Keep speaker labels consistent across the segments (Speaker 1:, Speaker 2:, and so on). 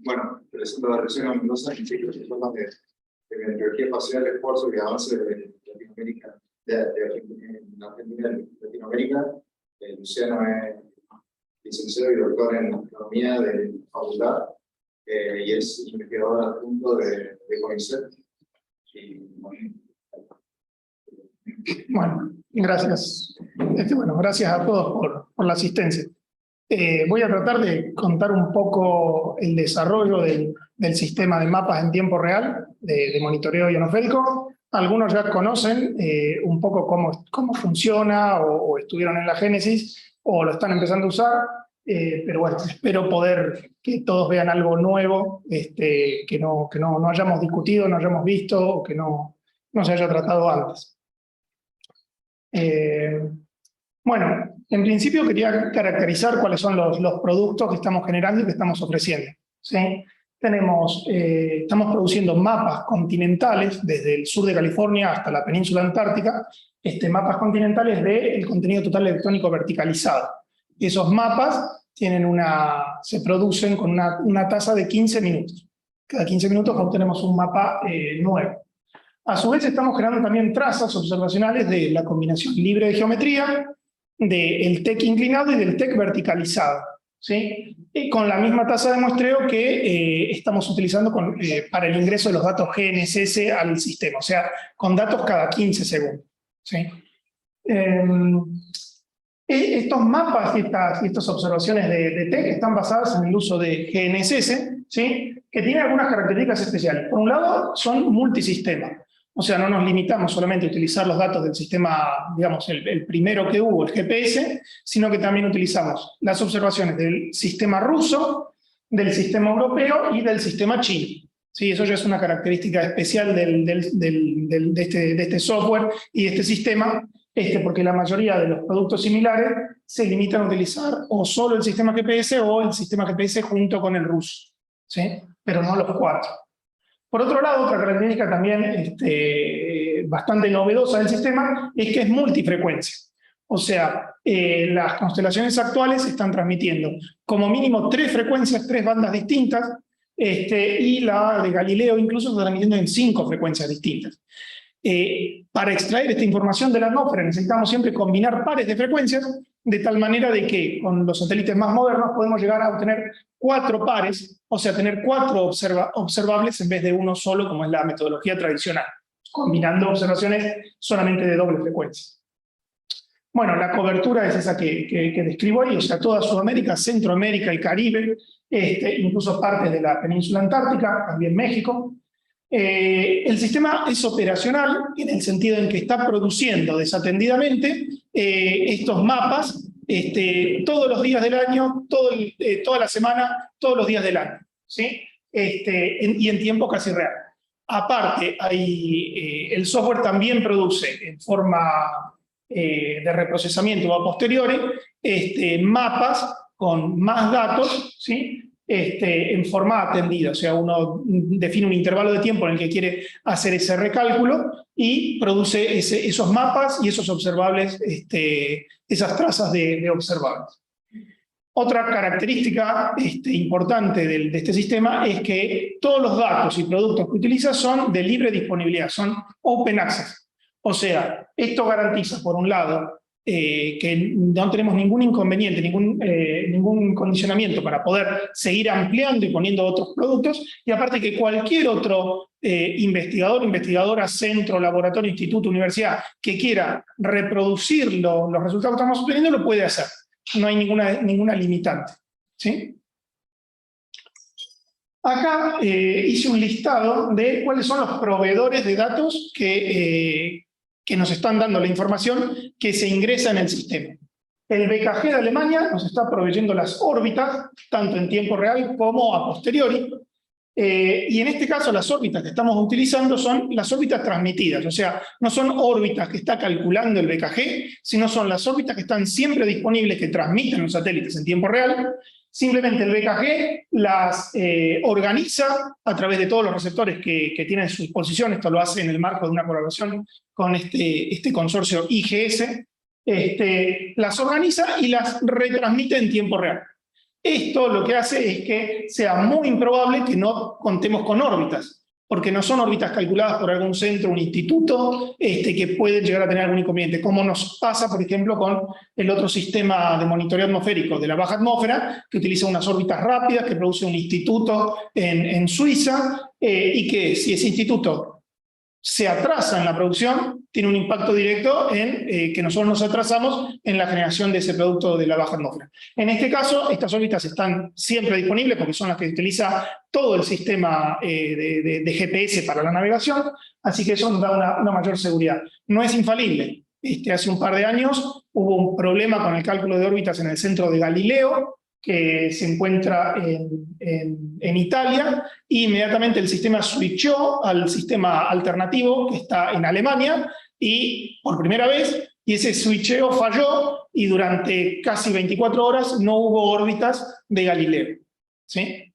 Speaker 1: Bueno, presento la región de Mendoza, Instituto de Meteorología Espacial, Esfuerzo y Avance de Latinoamérica, en Argentina y Latinoamérica. Luciano es licenciado y doctor en Economía de la Facultad y es investigador adjunto de CONICET.
Speaker 2: Bueno, gracias. Gracias a todos por la asistencia. Voy a tratar de contar un poco el desarrollo del sistema de mapas en tiempo real de monitoreo ionoférico. Algunos ya conocen un poco cómo funciona o estuvieron en la génesis o lo están empezando a usar, pero bueno, espero poder que todos vean algo nuevo que no hayamos discutido, no hayamos visto o que no se haya tratado antes. Bueno, en principio quería caracterizar cuáles son los productos que estamos generando y que estamos ofreciendo, ¿sí? Estamos produciendo mapas continentales desde el sur de California hasta la península antártica, mapas continentales del contenido total electrónico verticalizado. Esos mapas se producen con una tasa de 15 minutos. Cada 15 minutos obtenemos un mapa nuevo. A su vez estamos generando también trazas observacionales de la combinación libre de geometría, del TEC inclinado y del TEC verticalizado, ¿sí? Y con la misma tasa de muestreo que estamos utilizando para el ingreso de los datos GNSS al sistema, o sea, con datos cada 15 segundos, ¿sí? Estos mapas y estas observaciones de TEC están basadas en el uso de GNSS, ¿sí? Que tiene algunas características especiales. Por un lado, son multisistema. O sea, no nos limitamos solamente a utilizar los datos del sistema, digamos, el primero que hubo, el GPS, sino que también utilizamos las observaciones del sistema ruso, del sistema europeo y del sistema chino. Sí, eso ya es una característica especial de este software y de este sistema, porque la mayoría de los productos similares se limitan a utilizar o solo el sistema GPS o el sistema GPS junto con el ruso, ¿sí? Pero no los cuatro. Por otro lado, otra característica también bastante novedosa del sistema es que es multifrecuencia. O sea, las constelaciones actuales están transmitiendo como mínimo 3 frecuencias, 3 bandas distintas, y la de Galileo incluso está transmitiendo en 5 frecuencias distintas. Para extraer esta información de la atmósfera necesitamos siempre combinar pares de frecuencias, de tal manera de que con los satélites más modernos podemos llegar a obtener 4 pares, o sea, tener 4 observables en vez de uno solo, como es la metodología tradicional, combinando observaciones solamente de doble frecuencia. Bueno, la cobertura es esa que describo ahí, o sea, toda Sudamérica, Centroamérica y Caribe, incluso partes de la península antártica, también México. El sistema es operacional en el sentido en que está produciendo desatendidamente estos mapas todos los días del año, toda la semana, todos los días del año, ¿sí? Y en tiempo casi real. Aparte, el software también produce en forma de reprocesamiento a posteriori mapas con más datos, ¿sí? En forma atendida, o sea, uno define un intervalo de tiempo en el que quiere hacer ese recálculo y produce esos mapas y esos observables, esas trazas de observables. Otra característica importante de este sistema es que todos los datos y productos que utiliza son de libre disponibilidad, son open access. O sea, esto garantiza, por un lado, que no tenemos ningún inconveniente, ningún condicionamiento para poder seguir ampliando y poniendo otros productos, y aparte que cualquier otro investigador, investigadora, centro, laboratorio, instituto, universidad, que quiera reproducir los resultados que estamos obteniendo, lo puede hacer. No hay ninguna limitante, ¿sí? Acá hice un listado de cuáles son los proveedores de datos que nos están dando la información que se ingresa en el sistema. El BKG de Alemania nos está proveyendo las órbitas, tanto en tiempo real como a posteriori, y en este caso las órbitas que estamos utilizando son las órbitas transmitidas, o sea, no son órbitas que está calculando el BKG, sino son las órbitas que están siempre disponibles, que transmiten los satélites en tiempo real. Simplemente el BKG las organiza a través de todos los receptores que tienen a su disposición. Esto lo hace en el marco de una colaboración con este consorcio IGS. Las organiza y las retransmite en tiempo real. Esto lo que hace es que sea muy improbable que no contemos con órbitas, porque no son órbitas calculadas por algún centro, un instituto, que pueden llegar a tener algún inconveniente, como nos pasa, por ejemplo, con el otro sistema de monitoreo atmosférico de la baja atmósfera, que utiliza unas órbitas rápidas que produce un instituto en Suiza, y que si ese instituto se atrasa en la producción, tiene un impacto directo en que nosotros nos atrasamos en la generación de ese producto de la baja atmósfera. En este caso, estas órbitas están siempre disponibles porque son las que utiliza todo el sistema de GPS para la navegación, así que eso nos da una mayor seguridad. No es infalible. Hace un par de años hubo un problema con el cálculo de órbitas en el centro de Galileo, que se encuentra en Italia, y inmediatamente el sistema switchó al sistema alternativo que está en Alemania, y por primera vez, y ese switcheo falló, y durante casi 24 horas no hubo órbitas de Galileo. ¿Sí?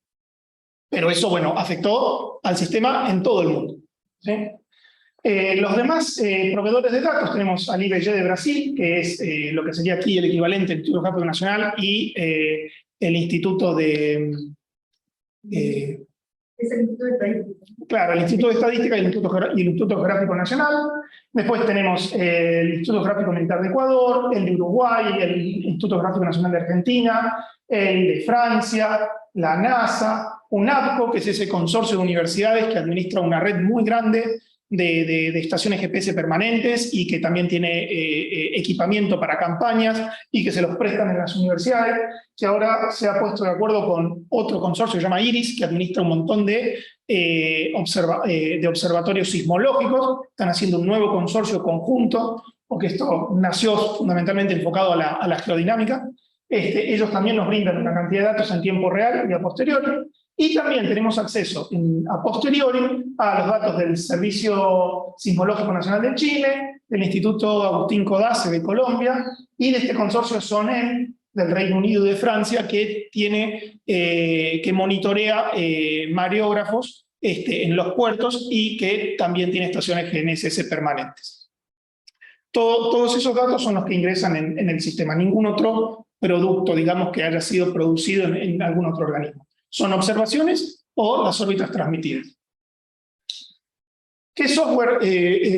Speaker 2: Pero eso, bueno, afectó al sistema en todo el mundo. ¿Sí? Los demás proveedores de datos tenemos al IBGE de Brasil, que es lo que sería aquí el equivalente al Instituto Geográfico Nacional, y el Instituto de...
Speaker 3: Es el Instituto de Estadística.
Speaker 2: Claro, el Instituto de Estadística y el Instituto Geográfico Nacional. Después tenemos el Instituto Geográfico Militar de Ecuador, el de Uruguay, el Instituto Geográfico Nacional de Argentina, el de Francia, la NASA, UNAPCO, que es ese consorcio de universidades que administra una red muy grande de estaciones GPS permanentes y que también tiene equipamiento para campañas y que se los prestan en las universidades, que ahora se ha puesto de acuerdo con otro consorcio que se llama IRIS, que administra un montón de observatorios sismológicos. Están haciendo un nuevo consorcio conjunto, porque esto nació fundamentalmente enfocado a la geodinámica. Ellos también nos brindan una cantidad de datos en tiempo real y a posteriori. Y también tenemos acceso a posteriori a los datos del Servicio Sismológico Nacional de Chile, del Instituto Agustín Codazzi de Colombia, y de este consorcio SONEM del Reino Unido y de Francia, que monitorea mareógrafos en los puertos y que también tiene estaciones GNSS permanentes. Todos esos datos son los que ingresan en el sistema. Ningún otro producto, digamos, que haya sido producido en algún otro organismo. Son observaciones o las órbitas transmitidas. ¿Qué software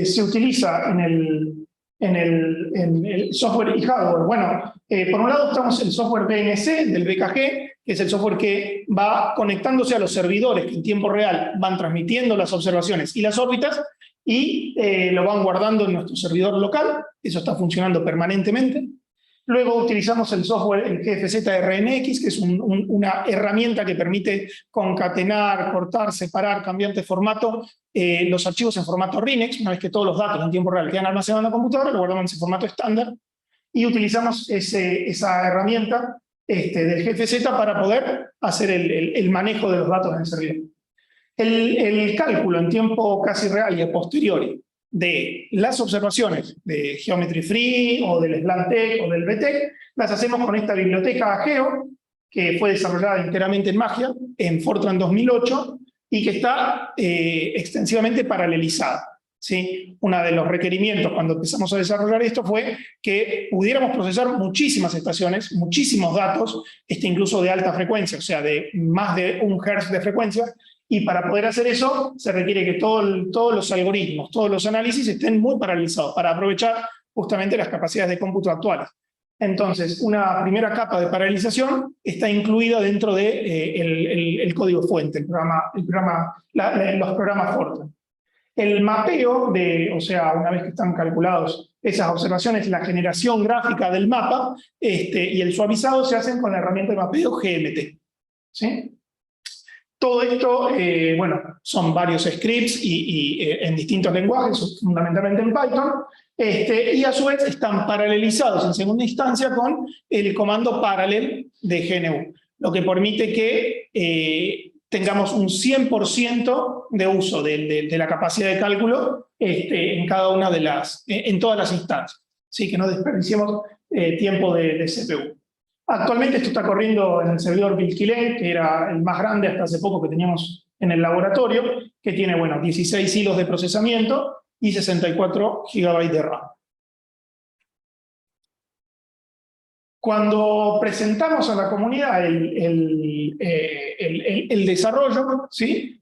Speaker 2: se utiliza en el software y hardware? Bueno, por un lado estamos el software BNC del BKG, que es el software que va conectándose a los servidores que en tiempo real van transmitiendo las observaciones y las órbitas, y lo van guardando en nuestro servidor local. Eso está funcionando permanentemente. Luego utilizamos el software, el GFZ-RNX, que es una herramienta que permite concatenar, cortar, separar, cambiar de formato los archivos en formato RINEX. Una vez que todos los datos en tiempo real quedan almacenados en la computadora, lo guardamos en ese formato estándar, y utilizamos esa herramienta del GFZ para poder hacer el manejo de los datos en el servidor. El cálculo en tiempo casi real y a posteriori de las observaciones de Geometry Free o del SLAMTech o del BTEC, las hacemos con esta biblioteca Geo, que fue desarrollada enteramente en Magia, en Fortran 2008, y que está extensivamente paralelizada. ¿Sí? Uno de los requerimientos cuando empezamos a desarrollar esto fue que pudiéramos procesar muchísimas estaciones, muchísimos datos, incluso de alta frecuencia, o sea, de más de 1 Hz de frecuencia. Y para poder hacer eso, se requiere que todos los algoritmos, todos los análisis estén muy paralizados para aprovechar justamente las capacidades de cómputo actuales. Entonces, una primera capa de paralización está incluida dentro de el código fuente, los programas Fortran. El mapeo, o sea, una vez que están calculados esas observaciones, la generación gráfica del mapa y el suavizado se hacen con la herramienta de mapeo GMT. ¿Sí? Todo esto, bueno, son varios scripts y en distintos lenguajes, fundamentalmente en Python, y a su vez están paralelizados en segunda instancia con el comando parallel de GNU, lo que permite que tengamos un 100% de uso de la capacidad de cálculo en cada una en todas las instancias, ¿sí? Que no desperdiciemos tiempo de CPU. Actualmente esto está corriendo en el servidor Vilquilé, que era el más grande hasta hace poco que teníamos en el laboratorio, que tiene, bueno, 16 hilos de procesamiento y 64 GB de RAM. Cuando presentamos a la comunidad el desarrollo, ¿sí?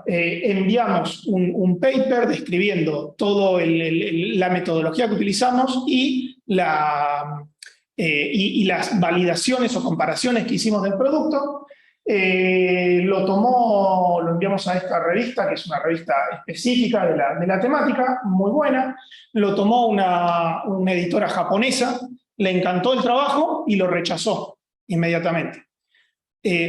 Speaker 2: Enviamos un paper describiendo toda la metodología que utilizamos y las validaciones o comparaciones que hicimos del producto. Lo enviamos a esta revista, que es una revista específica de la temática, muy buena. Lo tomó una editora japonesa, le encantó el trabajo y lo rechazó inmediatamente.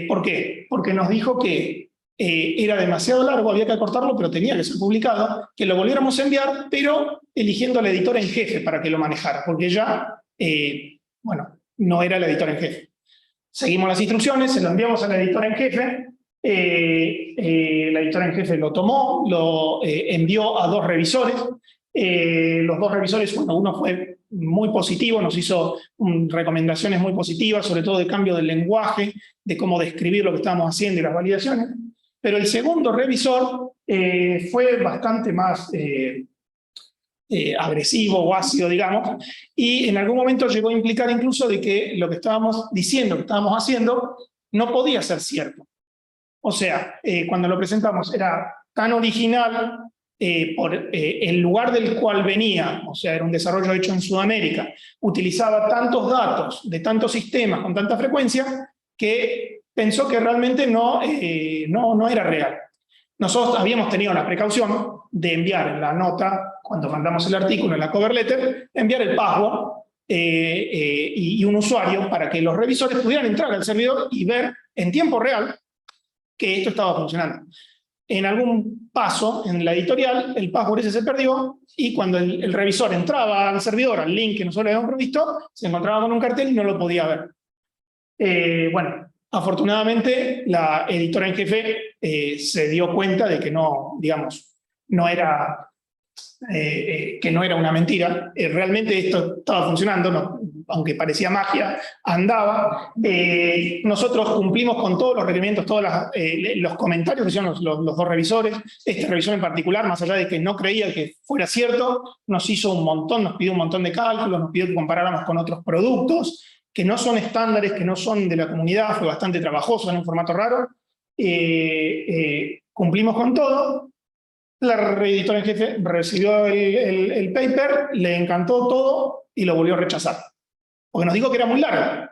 Speaker 2: ¿Por qué? Porque nos dijo que era demasiado largo, había que acortarlo, pero tenía que ser publicado, que lo volviéramos a enviar, pero eligiendo al editor en jefe para que lo manejara, porque ya, no era el editor en jefe. Seguimos las instrucciones, se lo enviamos al editor en jefe, la editora en jefe lo tomó, lo envió a 2 revisores. Los 2 revisores, uno fue muy positivo, nos hizo recomendaciones muy positivas, sobre todo de cambio del lenguaje, de cómo describir lo que estábamos haciendo y las validaciones. Pero el segundo revisor fue bastante más agresivo o ácido, digamos, y en algún momento llegó a implicar incluso de que lo que estábamos diciendo, que estábamos haciendo, no podía ser cierto. O sea, cuando lo presentamos era tan original por el lugar del cual venía, o sea, era un desarrollo hecho en Sudamérica, utilizaba tantos datos de tantos sistemas con tanta frecuencia que pensó que realmente no era real. Nosotros habíamos tenido la precaución de enviar en la nota, cuando mandamos el artículo en la cover letter, enviar el password y un usuario para que los revisores pudieran entrar al servidor y ver en tiempo real que esto estaba funcionando. En algún paso en la editorial, el password ese se perdió y cuando el revisor entraba al servidor, al link que nosotros le habíamos provisto, se encontraba con un cartel y no lo podía ver. Afortunadamente, la editora en jefe se dio cuenta de que no era una mentira. Realmente esto estaba funcionando, aunque parecía magia, andaba. Nosotros cumplimos con todos los requerimientos, todos los comentarios que hicieron los 2 revisores. Este revisor en particular, más allá de que no creía que fuera cierto, nos pidió un montón de cálculos, nos pidió que comparáramos con otros productos que no son estándares, que no son de la comunidad, fue bastante trabajoso en un formato raro. Cumplimos con todo. La editora en jefe recibió el paper, le encantó todo y lo volvió a rechazar, porque nos dijo que era muy largo.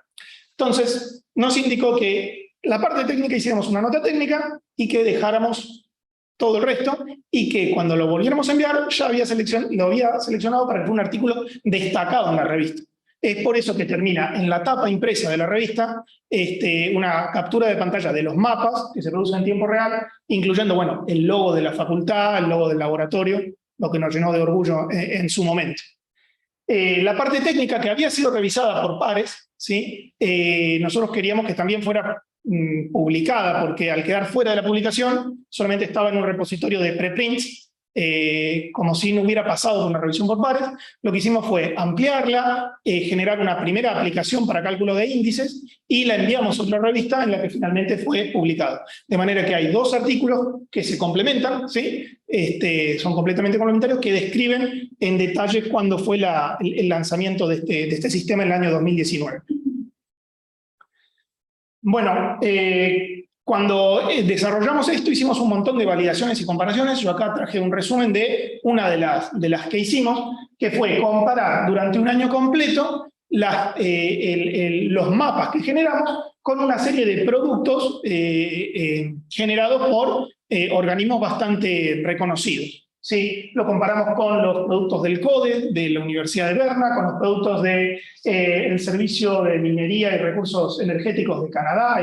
Speaker 2: Entonces, nos indicó que la parte técnica hiciéramos una nota técnica y que dejáramos todo el resto, y que cuando lo volviéramos a enviar ya lo había seleccionado para que fuera un artículo destacado en la revista. Es por eso que termina en la tapa impresa de la revista una captura de pantalla de los mapas que se producen en tiempo real, incluyendo el logo de la facultad, el logo del laboratorio, lo que nos llenó de orgullo en su momento. La parte técnica que había sido revisada por pares, ¿sí? Nosotros queríamos que también fuera publicada, porque al quedar fuera de la publicación solamente estaba en un repositorio de preprints, como si no hubiera pasado por una revisión por pares. Lo que hicimos fue ampliarla, generar una primera aplicación para cálculo de índices y la enviamos a otra revista en la que finalmente fue publicado. De manera que hay 2 artículos que se complementan, ¿sí? Son completamente complementarios, que describen en detalle cuándo fue el lanzamiento de este sistema en el año 2019. Cuando desarrollamos esto, hicimos un montón de validaciones y comparaciones. Yo acá traje un resumen de una de las que hicimos, que fue comparar durante un año completo los mapas que generamos con una serie de productos generados por organismos bastante reconocidos. ¿Sí? Lo comparamos con los productos del CODE, de la Universidad de Berna, con los productos del Servicio de Minería y Recursos Energéticos de Canadá,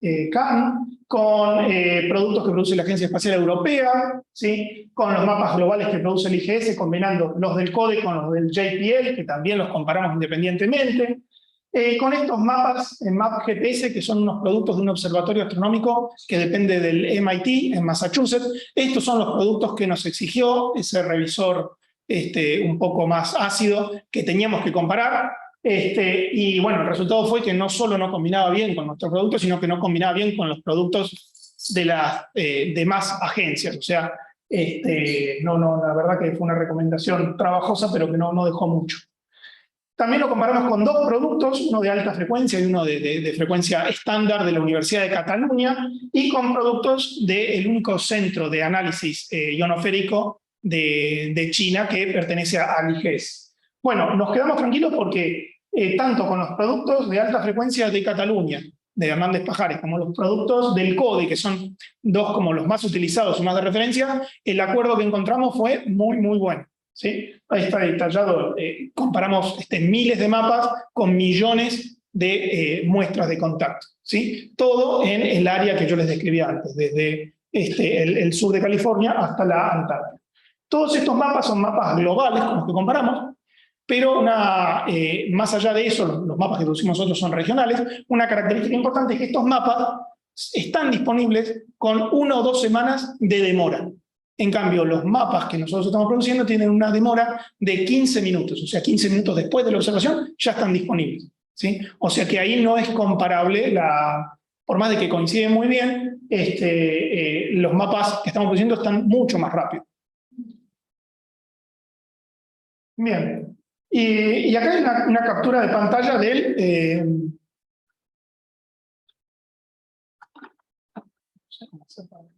Speaker 2: MRCAN, con productos que produce la Agencia Espacial Europea, ¿sí? Con los mapas globales que produce el IGS, combinando los del CODE con los del JPL, que también los comparamos independientemente. Con estos mapas, en MapGPS, que son unos productos de un observatorio astronómico que depende del MIT, en Massachusetts. Estos son los productos que nos exigió ese revisor un poco más ácido que teníamos que comparar. Y bueno, el resultado fue que no solo no combinaba bien con nuestros productos, sino que no combinaba bien con los productos de las demás agencias. O sea, la verdad que fue una recomendación trabajosa, pero que no dejó mucho. También lo comparamos con dos productos, uno de alta frecuencia y uno de frecuencia estándar de la Universidad de Cataluña, y con productos del único centro de análisis ionosférico de China que pertenece al IGES. Bueno, nos quedamos tranquilos porque tanto con los productos de alta frecuencia de Cataluña, de Hernández Pajares, como los productos del CODE, que son dos como los más utilizados y más de referencia, el acuerdo que encontramos fue muy, muy bueno. ¿Sí? Ahí está detallado, comparamos miles de mapas con millones de muestras de contacto. ¿Sí? Todo en el área que yo les describía antes, desde el sur de California hasta la Antártida. Todos estos mapas son mapas globales con los que comparamos, pero más allá de eso, los mapas que producimos nosotros son regionales. Una característica importante es que estos mapas están disponibles con 1 o 2 semanas de demora. En cambio, los mapas que nosotros estamos produciendo tienen una demora de 15 minutos, o sea, 15 minutos después de la observación ya están disponibles. ¿Sí? O sea que ahí no es comparable, por más de que coinciden muy bien, los mapas que estamos produciendo están mucho más rápido. Bien, y acá hay una captura de pantalla del... no sé cómo se llama.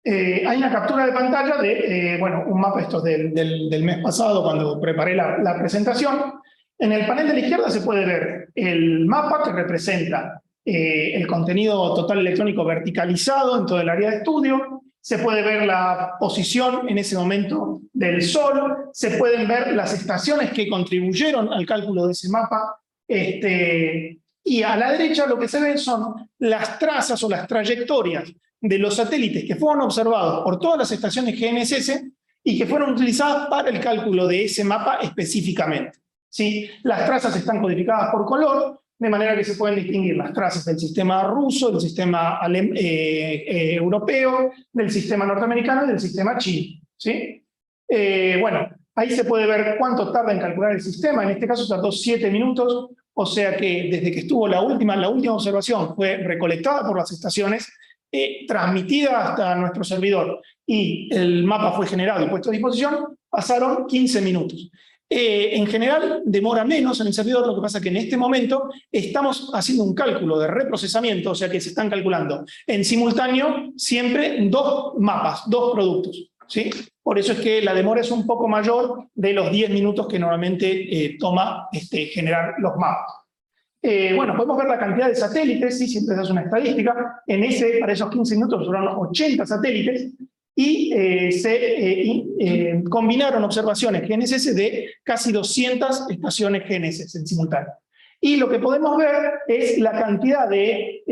Speaker 2: Hay una captura de pantalla de un mapa, esto es del mes pasado, cuando preparé la presentación. En el panel de la izquierda se puede ver el mapa que representa el contenido total electrónico verticalizado en todo el área de estudio. Se puede ver la posición en ese momento del Sol. Se pueden ver las estaciones que contribuyeron al cálculo de ese mapa. Y a la derecha lo que se ven son las trazas o las trayectorias de los satélites que fueron observados por todas las estaciones GNSS y que fueron utilizadas para el cálculo de ese mapa específicamente. ¿Sí? Las trazas están codificadas por color, de manera que se pueden distinguir las trazas del sistema ruso, del sistema europeo, del sistema norteamericano y del sistema chino. ¿Sí? Ahí se puede ver cuánto tarda en calcular el sistema. En este caso tardó 7 minutos, o sea que desde que estuvo la última observación fue recolectada por las estaciones, transmitida hasta nuestro servidor y el mapa fue generado y puesto a disposición, pasaron 15 minutos. En general demora menos en el servidor, lo que pasa es que en este momento estamos haciendo un cálculo de reprocesamiento, o sea que se están calculando en simultáneo siempre 2 mapas, 2 productos. ¿Sí? Por eso es que la demora es un poco mayor de los 10 minutos que normalmente toma generar los mapas. Podemos ver la cantidad de satélites, ¿sí? Siempre se hace una estadística. Para esos 15 minutos fueron 80 satélites y se combinaron observaciones GNSS de casi 200 estaciones GNSS en simultáneo. Y lo que podemos ver es la cantidad de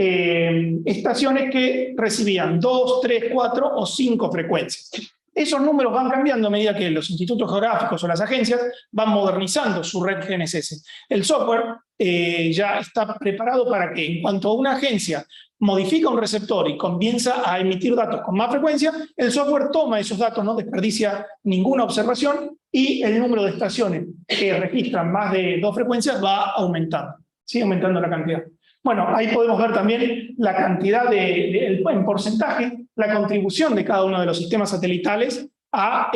Speaker 2: estaciones que recibían 2, 3, 4 o 5 frecuencias. Esos números van cambiando a medida que los institutos geográficos o las agencias van modernizando su red GNSS. El software ya está preparado para que en cuanto una agencia modifica un receptor y comienza a emitir datos con más frecuencia, el software toma esos datos, no desperdicia ninguna observación y el número de estaciones que registran más de 2 frecuencias va aumentando, sigue aumentando la cantidad. Bueno, ahí podemos ver también la cantidad en porcentaje, la contribución de cada uno de los sistemas satelitales a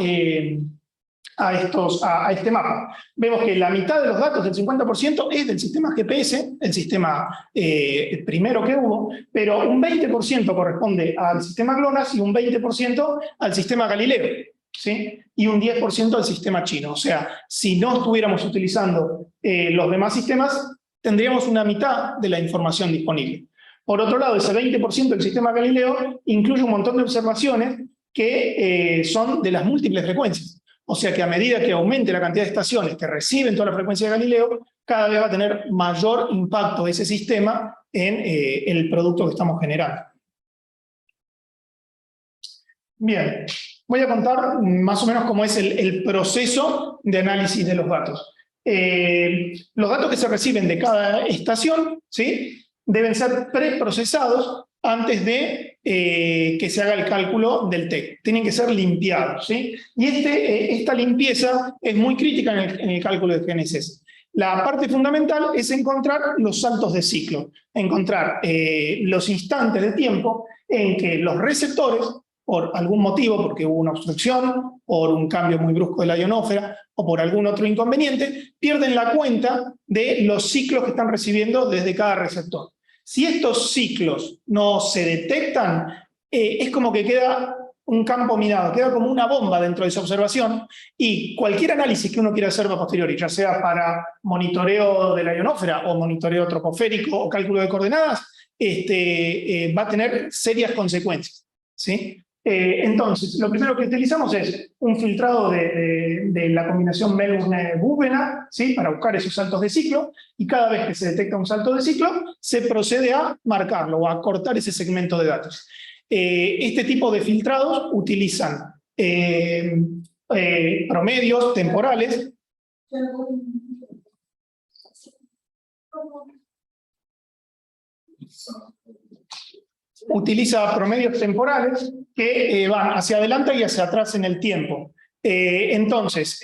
Speaker 2: este mapa. Vemos que la mitad de los datos, del 50%, es del sistema GPS, el sistema primero que hubo, pero un 20% corresponde al sistema GLONASS y un 20% al sistema Galileo, ¿sí? Y un 10% al sistema chino. O sea, si no estuviéramos utilizando los demás sistemas, tendríamos una mitad de la información disponible. Por otro lado, ese 20% del sistema Galileo incluye un montón de observaciones que son de las múltiples frecuencias. O sea que a medida que aumente la cantidad de estaciones que reciben toda la frecuencia de Galileo, cada vez va a tener mayor impacto ese sistema en el producto que estamos generando. Bien, voy a contar más o menos cómo es el proceso de análisis de los datos. Los datos que se reciben de cada estación, ¿sí? Deben ser preprocesados antes de que se haga el cálculo del TEC. Tienen que ser limpiados, ¿sí? Y esta limpieza es muy crítica en el cálculo de GNSS. La parte fundamental es encontrar los saltos de ciclo, encontrar los instantes de tiempo en que los receptores por algún motivo, porque hubo una obstrucción, por un cambio muy brusco de la ionosfera o por algún otro inconveniente, pierden la cuenta de los ciclos que están recibiendo desde cada receptor. Si estos ciclos no se detectan, es como que queda un campo minado, queda como una bomba dentro de esa observación, y cualquier análisis que uno quiera hacer a posteriori, ya sea para monitoreo de la ionosfera o monitoreo troposférico o cálculo de coordenadas, va a tener serias consecuencias, ¿sí? Entonces, lo primero que utilizamos es un filtrado de la combinación Melbourne-Búvena, ¿sí? Para buscar esos saltos de ciclo, y cada vez que se detecta un salto de ciclo, se procede a marcarlo o a cortar ese segmento de datos. Este tipo de filtrados utilizan promedios temporales. Utiliza promedios temporales que van hacia adelante y hacia atrás en el tiempo. Entonces,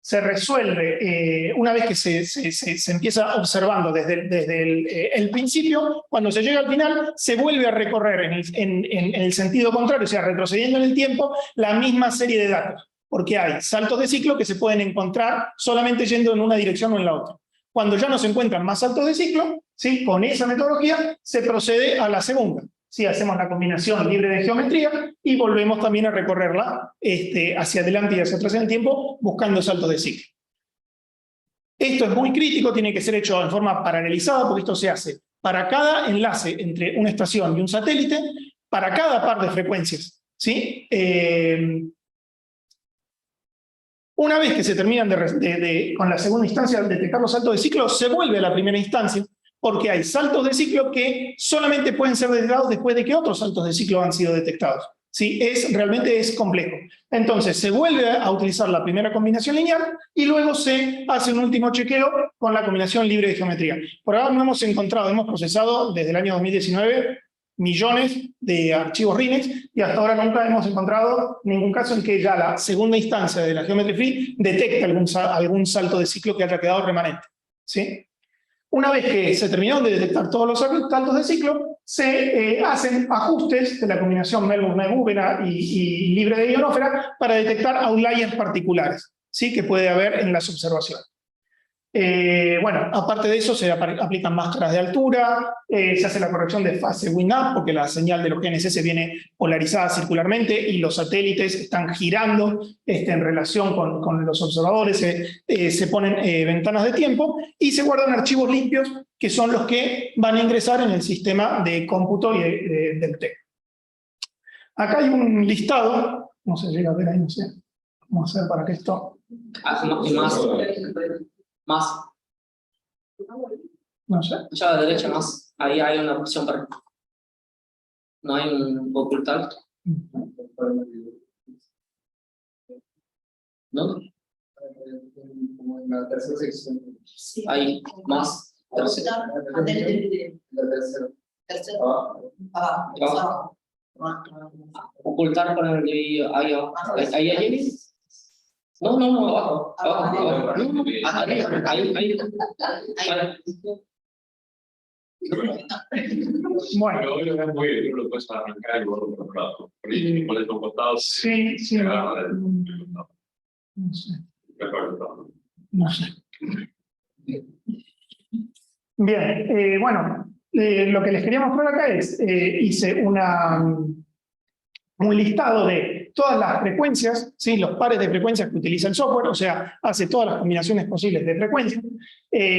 Speaker 2: se resuelve, una vez que se empieza observando desde el principio, cuando se llega al final, se vuelve a recorrer en el sentido contrario, o sea, retrocediendo en el tiempo, la misma serie de datos, porque hay saltos de ciclo que se pueden encontrar solamente yendo en una dirección o en la otra. Cuando ya no se encuentran más saltos de ciclo, ¿sí? Con esa metodología se procede a la segunda. ¿Sí? Hacemos la combinación libre de geometría y volvemos también a recorrerla hacia adelante y hacia atrás en el tiempo, buscando saltos de ciclo. Esto es muy crítico, tiene que ser hecho en forma paralelizada, porque esto se hace para cada enlace entre una estación y un satélite, para cada par de frecuencias, ¿sí? Una vez que se terminan con la segunda instancia de detectar los saltos de ciclo, se vuelve a la primera instancia, porque hay saltos de ciclo que solamente pueden ser detectados después de que otros saltos de ciclo han sido detectados. ¿Sí? Realmente es complejo. Entonces se vuelve a utilizar la primera combinación lineal y luego se hace un último chequeo con la combinación libre de geometría. Por ahora no hemos encontrado, hemos procesado desde el año 2019 millones de archivos RINEX y hasta ahora nunca hemos encontrado ningún caso en que ya la segunda instancia de la Geometry Free detecte algún salto de ciclo que haya quedado remanente, ¿sí? Una vez que se terminaron de detectar todos los saltos de ciclo, se hacen ajustes de la combinación Melbourne-Búvena y libre de ionosfera para detectar outliers particulares, ¿sí? Que puede haber en las observaciones. Bueno, aparte de eso se aplican máscaras de altura, se hace la corrección de fase wind-up porque la señal de los GNSS viene polarizada circularmente y los satélites están girando en relación con los observadores, se ponen ventanas de tiempo y se guardan archivos limpios que son los que van a ingresar en el sistema de cómputo del TEC. Acá hay un listado, no se llega a ver ahí, no sé, vamos a hacer para que esto...
Speaker 3: Más.
Speaker 2: No sé.
Speaker 3: Allá a la derecha más. Ahí hay una opción para... No hay un ocultar. ¿No?
Speaker 1: Como en la tercera sección.
Speaker 3: Ahí, más. Tercera.
Speaker 1: La tercera.
Speaker 3: Abajo. Ocultar con el... Ahí abajo. Ahí hay... No, abajo. No, ahí.
Speaker 2: Bueno.
Speaker 4: Pero hoy lo ves muy bien, lo puedes arrancar y volver por otro lado. Por ahí, por estos costados.
Speaker 2: Sí. No sé. No sé. Bien, bueno, lo que les quería mostrar acá es, hice un listado de todas las frecuencias, ¿sí? Los pares de frecuencias que utiliza el software, o sea, hace todas las combinaciones posibles de frecuencias.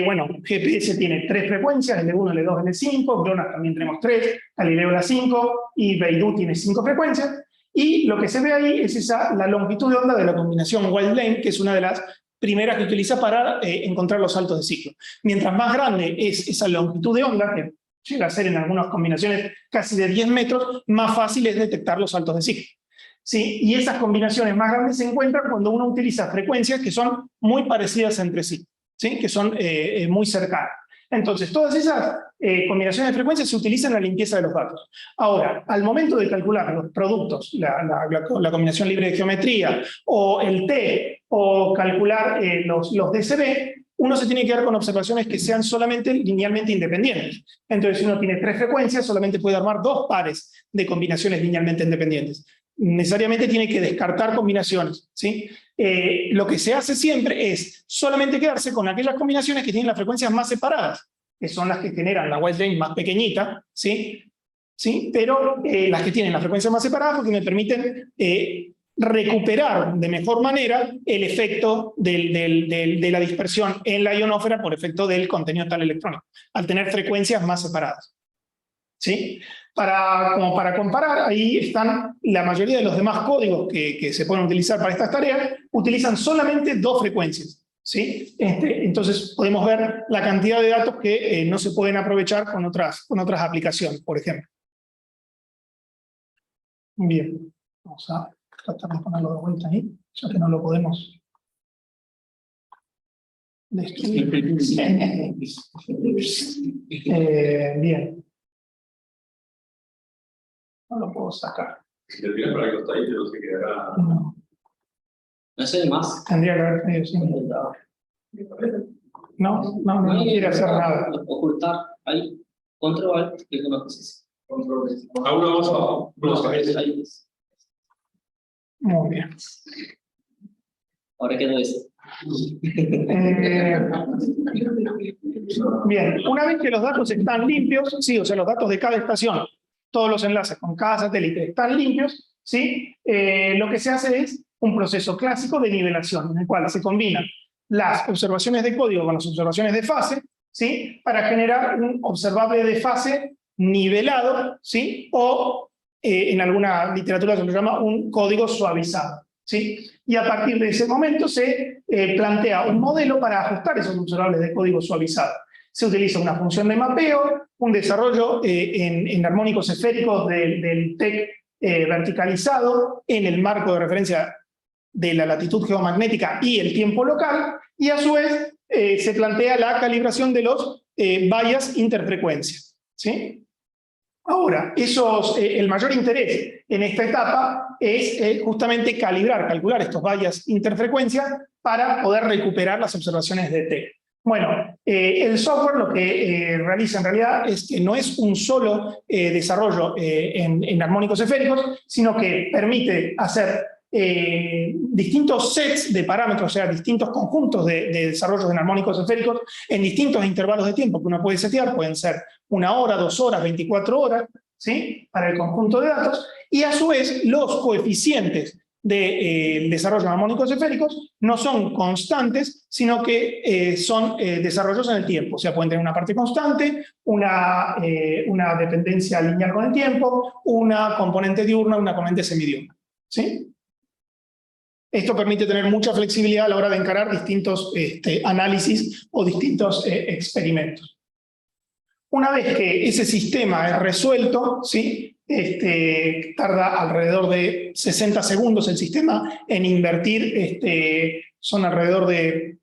Speaker 2: Bueno, GPS tiene 3 frecuencias, L1, L2, L5, GLONASS también tenemos 3, Galileo la 5 y Beidou tiene 5 frecuencias. Y lo que se ve ahí es la longitud de onda de la combinación WildLane, que es una de las primeras que utiliza para encontrar los saltos de ciclo. Mientras más grande es esa longitud de onda, que llega a ser en algunas combinaciones casi de 10 metros, más fácil es detectar los saltos de ciclo. ¿Sí? Y esas combinaciones más grandes se encuentran cuando uno utiliza frecuencias que son muy parecidas entre sí, ¿sí? Que son muy cercanas. Entonces, todas esas combinaciones de frecuencias se utilizan en la limpieza de los datos. Ahora, al momento de calcular los productos, la combinación libre de geometría, o el T, o calcular los DCB, uno se tiene que quedar con observaciones que sean solamente linealmente independientes. Entonces, si uno tiene 3 frecuencias, solamente puede armar 2 pares de combinaciones linealmente independientes. Necesariamente tiene que descartar combinaciones, ¿sí? Lo que se hace siempre es solamente quedarse con aquellas combinaciones que tienen las frecuencias más separadas, que son las que generan la wide range más pequeñita, ¿sí? ¿Sí? Pero las que tienen las frecuencias más separadas porque me permiten recuperar de mejor manera el efecto de la dispersión en la ionósfera por efecto del contenido tal electrónico, al tener frecuencias más separadas. ¿Sí? Como para comparar, ahí están la mayoría de los demás códigos que se pueden utilizar para estas tareas, utilizan solamente 2 frecuencias. ¿Sí? Entonces podemos ver la cantidad de datos que no se pueden aprovechar con otras aplicaciones, por ejemplo. Bien, vamos a tratar de ponerlo de vuelta ahí, ya que no lo podemos destruir. Bien. No lo puedo sacar.
Speaker 4: Si te tiras para que está ahí, yo se quedará.
Speaker 2: No,
Speaker 3: No sé más.
Speaker 2: tendría que haber tenido sí. No quiere hacer nada.
Speaker 3: Ocultar ahí. Control, que es una cosa.
Speaker 4: A uno más abajo.
Speaker 3: Ahí.
Speaker 2: Muy bien.
Speaker 3: Ahora quedó eso.
Speaker 2: Bien, una vez que los datos están limpios, sí, o sea, los datos de cada estación, todos los enlaces con cada satélite están limpios, ¿sí? Lo que se hace es un proceso clásico de nivelación, en el cual se combinan las observaciones de código con las observaciones de fase, ¿sí? Para generar un observable de fase nivelado, ¿sí? O en alguna literatura se lo llama un código suavizado, ¿sí? Y a partir de ese momento se plantea un modelo para ajustar esos observables de código suavizado. Se utiliza una función de mapeo, un desarrollo en armónicos esféricos del TEC verticalizado en el marco de referencia de la latitud geomagnética y el tiempo local, y a su vez se plantea la calibración de los bias interfrecuencia, ¿sí? Ahora, el mayor interés en esta etapa es justamente calcular estos bias interfrecuencia para poder recuperar las observaciones de TEC. Bueno, el software lo que realiza en realidad es que no es un solo desarrollo en armónicos esféricos, sino que permite hacer distintos sets de parámetros, o sea, distintos conjuntos de desarrollos en armónicos esféricos en distintos intervalos de tiempo que uno puede setear, pueden ser 1 hora, 2 horas, 24 horas, ¿sí? Para el conjunto de datos, y a su vez los coeficientes del desarrollo en armónicos esféricos no son constantes, sino que son desarrollos en el tiempo, o sea, pueden tener una parte constante, una dependencia lineal con el tiempo, una componente diurna, una componente semidiurna, ¿sí? Esto permite tener mucha flexibilidad a la hora de encarar distintos análisis o distintos experimentos. Una vez que ese sistema es resuelto, ¿sí? Tarda alrededor de 60 segundos el sistema en invertir, son alrededor de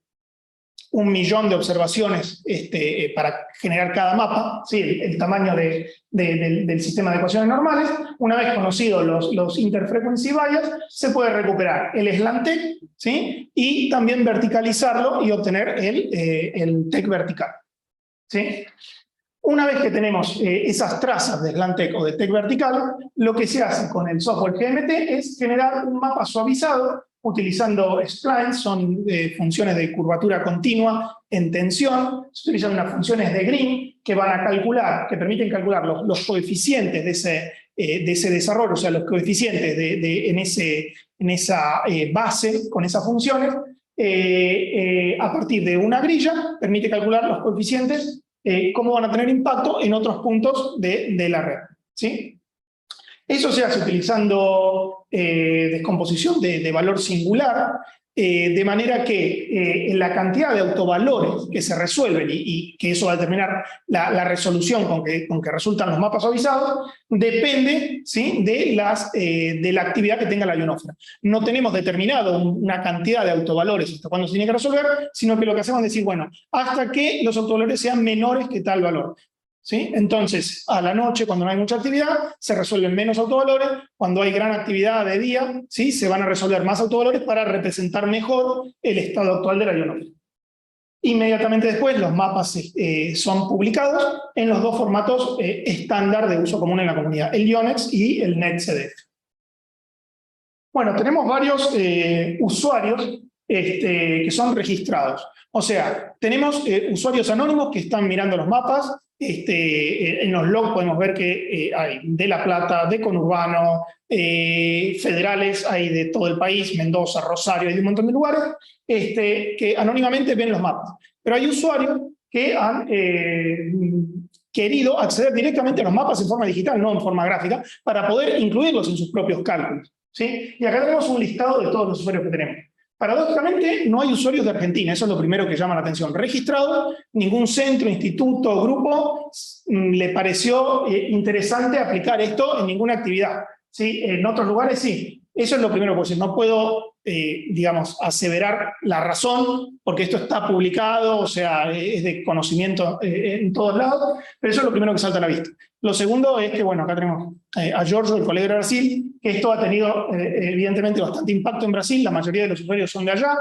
Speaker 2: 1 millón de observaciones para generar cada mapa, ¿sí? El tamaño del sistema de ecuaciones normales. Una vez conocidos los interfrequency bias, se puede recuperar el SLAM-TEC, ¿sí? Y también verticalizarlo y obtener el TEC vertical, ¿sí? Una vez que tenemos esas trazas de SLAM-TEC o de TEC vertical, lo que se hace con el software GMT es generar un mapa suavizado utilizando splines, son funciones de curvatura continua en tensión, se utilizan unas funciones de Green que permiten calcular los coeficientes de ese desarrollo, o sea, los coeficientes en esa base con esas funciones, a partir de una grilla, permite calcular los coeficientes, cómo van a tener impacto en otros puntos de la red, ¿sí? Eso se hace utilizando descomposición de valor singular, de manera que la cantidad de autovalores que se resuelven y que eso va a determinar la resolución con que resultan los mapas suavizados, depende, ¿sí? de la actividad que tenga la ionósfera. No tenemos determinado una cantidad de autovalores hasta cuándo se tiene que resolver, sino que lo que hacemos es decir, bueno, hasta que los autovalores sean menores que tal valor. ¿Sí? Entonces, a la noche, cuando no hay mucha actividad, se resuelven menos autovalores. Cuando hay gran actividad de día, ¿sí? Se van a resolver más autovalores para representar mejor el estado actual de la ionósfera. Inmediatamente después los mapas son publicados en los dos formatos estándar de uso común en la comunidad, el IONEX y el NetCDF. Bueno, tenemos varios usuarios que son registrados. O sea, tenemos usuarios anónimos que están mirando los mapas. En los logs podemos ver que hay de La Plata, de Conurbano, federales, hay de todo el país, Mendoza, Rosario, hay de un montón de lugares, que anónimamente ven los mapas. Pero hay usuarios que han querido acceder directamente a los mapas en forma digital, no en forma gráfica, para poder incluirlos en sus propios cálculos, ¿sí? Y acá tenemos un listado de todos los usuarios que tenemos. Paradójicamente, no hay usuarios de Argentina, eso es lo primero que llama la atención. Registrado, ningún centro, instituto o grupo le pareció interesante aplicar esto en ninguna actividad, ¿sí? En otros lugares sí. Eso es lo primero que puedo decir. No puedo, digamos, aseverar la razón, porque esto está publicado, o sea, es de conocimiento en todos lados, pero eso es lo primero que salta a la vista. Lo segundo es que, bueno, acá tenemos a Giorgio, el colega de Brasil, que esto ha tenido evidentemente bastante impacto en Brasil, la mayoría de los usuarios son de allá.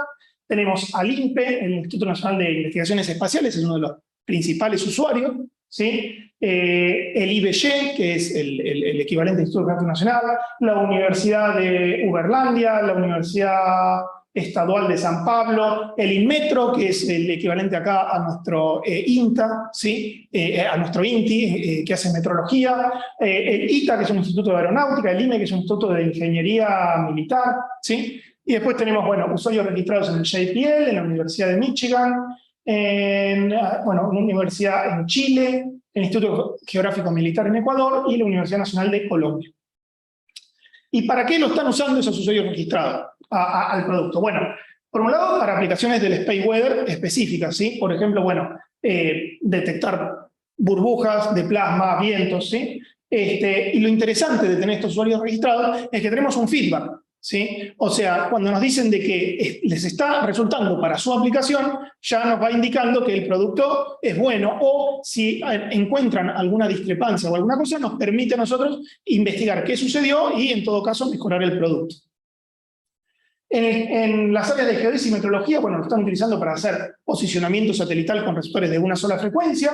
Speaker 2: Tenemos al INPE, el Instituto Nacional de Investigaciones Espaciales, es uno de los principales usuarios, ¿sí? El IBG, que es el equivalente al Instituto Geográfico Nacional, la Universidad de Uberlandia, la Universidad Estadual de San Pablo, el INMETRO, que es el equivalente acá a nuestro INTA, ¿sí? A nuestro INTI, que hace metrología, el ITA, que es un instituto de aeronáutica, el IME, que es un instituto de ingeniería militar, ¿sí? Y después tenemos, bueno, usuarios registrados en el JPL, en la Universidad de Michigan, bueno, una universidad en Chile, el Instituto Geográfico Militar en Ecuador y la Universidad Nacional de Colombia. ¿Y para qué lo están usando esos usuarios registrados al producto? Bueno, por un lado, para aplicaciones del Space Weather específicas, ¿sí? Por ejemplo, bueno, detectar burbujas de plasma, vientos, ¿sí? Y lo interesante de tener estos usuarios registrados es que tenemos un feedback, ¿sí? O sea, cuando nos dicen de que les está resultando para su aplicación, ya nos va indicando que el producto es bueno, o si encuentran alguna discrepancia o alguna cosa, nos permite a nosotros investigar qué sucedió y, en todo caso, mejorar el producto. En las áreas de geodesia y metrología, bueno, lo están utilizando para hacer posicionamiento satelital con receptores de una sola frecuencia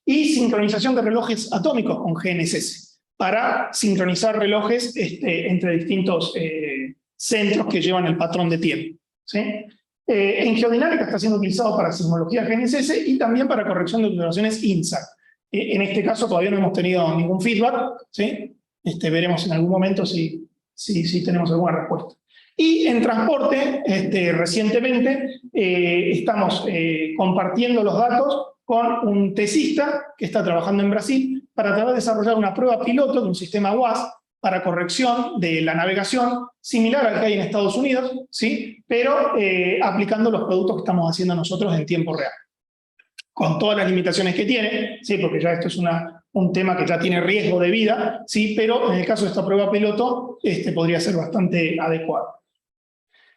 Speaker 2: y sincronización de relojes atómicos con GNSS, para sincronizar relojes entre distintos centros que llevan el patrón de tiempo, ¿sí? En geodinámica está siendo utilizado para sismología GNSS y también para corrección de observaciones INSAT. En este caso todavía no hemos tenido ningún feedback, ¿sí? Veremos en algún momento si tenemos alguna respuesta. Y en transporte, recientemente estamos compartiendo los datos con un tesista que está trabajando en Brasil para tratar de desarrollar una prueba piloto de un sistema WASP para corrección de la navegación, similar al que hay en Estados Unidos, ¿sí? Pero aplicando los productos que estamos haciendo nosotros en tiempo real. Con todas las limitaciones que tiene, ¿sí? Porque ya esto es un tema que ya tiene riesgo de vida, ¿sí? Pero en el caso de esta prueba piloto, podría ser bastante adecuado.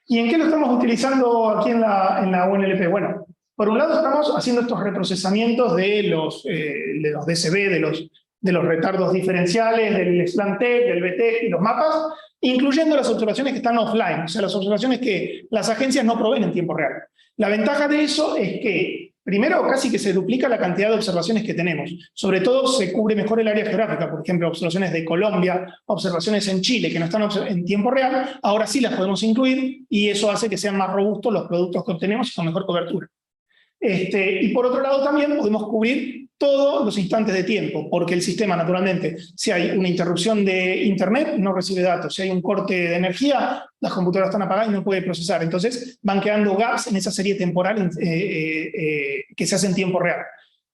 Speaker 2: ¿Y en qué lo estamos utilizando aquí en la UNLP? Bueno, por un lado estamos haciendo estos reprocesamientos de los DCB, de los retardos diferenciales, del SLAM-TEC, del BTEC y los mapas, incluyendo las observaciones que están offline, o sea, las observaciones que las agencias no proveen en tiempo real. La ventaja de eso es que, primero, casi que se duplica la cantidad de observaciones que tenemos. Sobre todo se cubre mejor el área geográfica, por ejemplo, observaciones de Colombia, observaciones en Chile que no están en tiempo real, ahora sí las podemos incluir y eso hace que sean más robustos los productos que obtenemos y con mejor cobertura. Y por otro lado también podemos cubrir todos los instantes de tiempo, porque el sistema, naturalmente, si hay una interrupción de internet, no recibe datos. Si hay un corte de energía, las computadoras están apagadas y no puede procesar. Entonces van quedando gaps en esa serie temporal que se hace en tiempo real.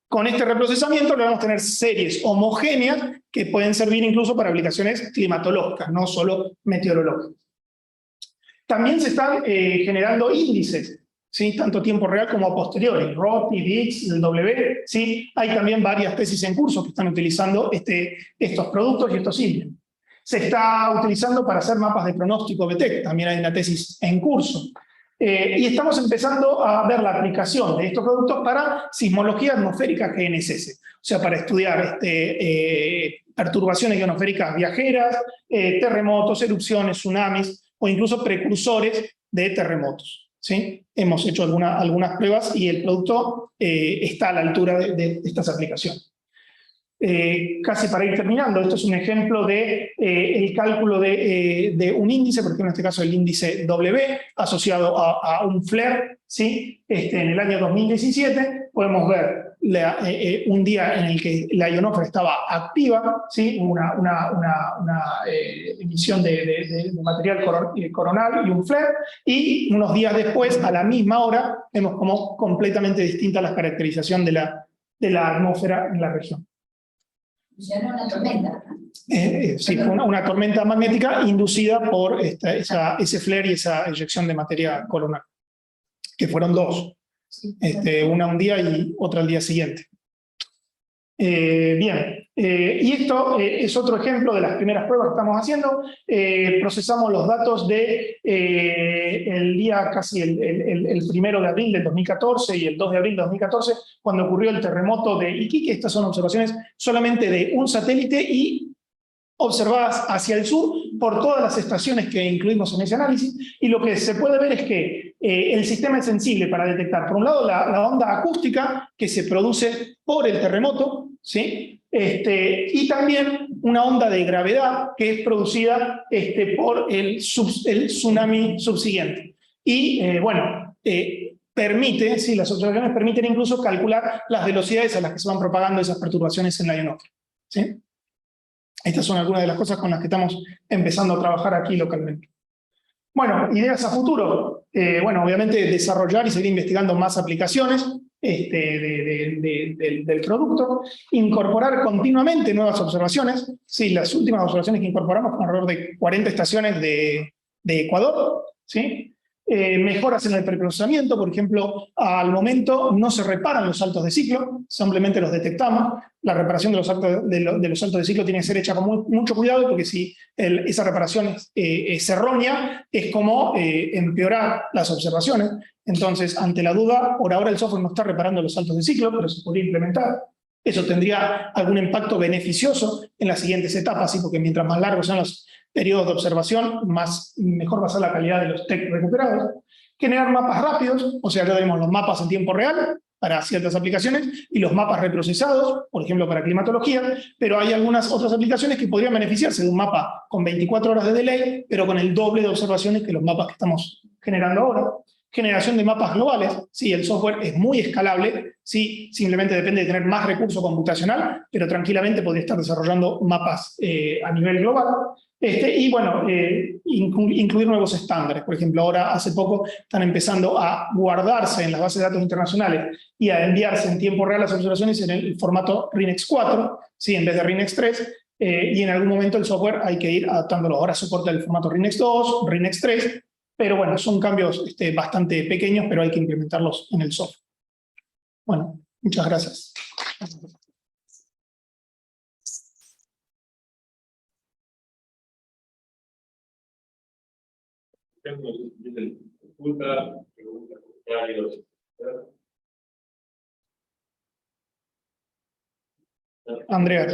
Speaker 2: Con este reprocesamiento logramos tener series homogéneas que pueden servir incluso para aplicaciones climatológicas, no solo meteorológicas. También se están generando índices, ¿sí? Tanto tiempo real como a posteriori, ROPI, VIX, el W, ¿sí? Hay también varias tesis en curso que están utilizando estos productos y estos índices. Se está utilizando para hacer mapas de pronóstico BTEC, también hay una tesis en curso. Y estamos empezando a ver la aplicación de estos productos para sismología atmosférica GNSS, o sea, para estudiar perturbaciones ionosféricas viajeras, terremotos, erupciones, tsunamis o incluso precursores de terremotos. ¿sí? Hemos hecho algunas pruebas y el producto está a la altura de estas aplicaciones. Casi para ir terminando, esto es un ejemplo de el cálculo de un índice, por ejemplo en este caso el índice W asociado a un flare, ¿sí? En el año 2017 podemos ver un día en el que la ionósfera estaba activa, ¿sí? Una emisión de material coronal y un flare, y unos días después, a la misma hora, vemos como completamente distinta la caracterización de la atmósfera en la región.
Speaker 5: Ya no una tormenta.
Speaker 2: Sí, fue una tormenta magnética inducida por ese flare y esa eyección de materia coronal, que fueron dos, una un día y otra al día siguiente. Bien, y esto es otro ejemplo de las primeras pruebas que estamos haciendo. Procesamos los datos de el día casi el 1 de abril del 2014 y el 2 de abril del 2014, cuando ocurrió el terremoto de Iquique. Estas son observaciones solamente de un satélite y observadas hacia el sur por todas las estaciones que incluimos en ese análisis, y lo que se puede ver es que el sistema es sensible para detectar, por un lado, la onda acústica que se produce por el terremoto, ¿sí? Y también una onda de gravedad que es producida por el tsunami subsiguiente. Y bueno, permite, sí, las observaciones permiten incluso calcular las velocidades a las que se van propagando esas perturbaciones en la ionósfera, ¿sí? Estas son algunas de las cosas con las que estamos empezando a trabajar aquí localmente. Bueno, ideas a futuro. Bueno, obviamente desarrollar y seguir investigando más aplicaciones del producto, incorporar continuamente nuevas observaciones. Sí, las últimas observaciones que incorporamos con alrededor de 40 estaciones de Ecuador, ¿sí? Mejoras en el preprocesamiento, por ejemplo, al momento no se reparan los saltos de ciclo, simplemente los detectamos. La reparación de los saltos de ciclo tiene que ser hecha con mucho cuidado, porque si esa reparación es errónea, es como empeorar las observaciones. Entonces, ante la duda, por ahora el software no está reparando los saltos de ciclo, pero se podría implementar. Eso tendría algún impacto beneficioso en las siguientes etapas, ¿sí? Porque mientras más largos sean los periodos de observación, mejor va a ser la calidad de los TEC recuperados. Generar mapas rápidos, o sea, ya tenemos los mapas en tiempo real para ciertas aplicaciones y los mapas reprocesados, por ejemplo, para climatología, pero hay algunas otras aplicaciones que podrían beneficiarse de un mapa con 24 horas de delay, pero con el doble de observaciones que los mapas que estamos generando ahora. Generación de mapas globales, sí, el software es muy escalable, sí, simplemente depende de tener más recurso computacional, pero tranquilamente podría estar desarrollando mapas a nivel global. Y bueno, incluir nuevos estándares. Por ejemplo, ahora hace poco están empezando a guardarse en las bases de datos internacionales y a enviarse en tiempo real las observaciones en el formato RINEX 4, ¿sí? En vez de RINEX 3, y en algún momento el software hay que ir adaptándolo. Ahora soporta el formato RINEX 2, RINEX 3, pero bueno, son cambios bastante pequeños, pero hay que implementarlos en el software. Bueno, muchas gracias. Andrea.